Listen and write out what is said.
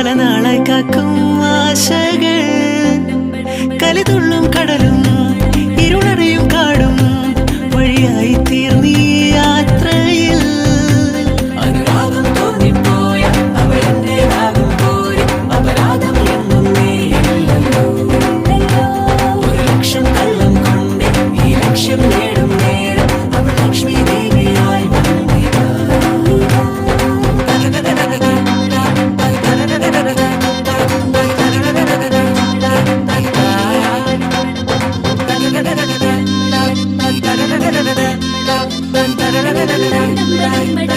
പല നാളായി കാക്കും ആശകൾ കലിതുള്ളും കടലും ഇരുളറിയും കാടും വഴിയായി തീർന്നീ യാത്രയിൽ അനുരാഗം തോന്നിപ്പോയ അവരെന്റേതാകും പോരും അപരാധം എന്നും നീയില്ലല്ലോ ഒരു ലക്ഷം കള്ളം കൊണ്ട് ഈ ലക്ഷ്യം നേടും നേരം അവൾ ലക്ഷ്മി ദേവിയായി വന്നിതാ Bye.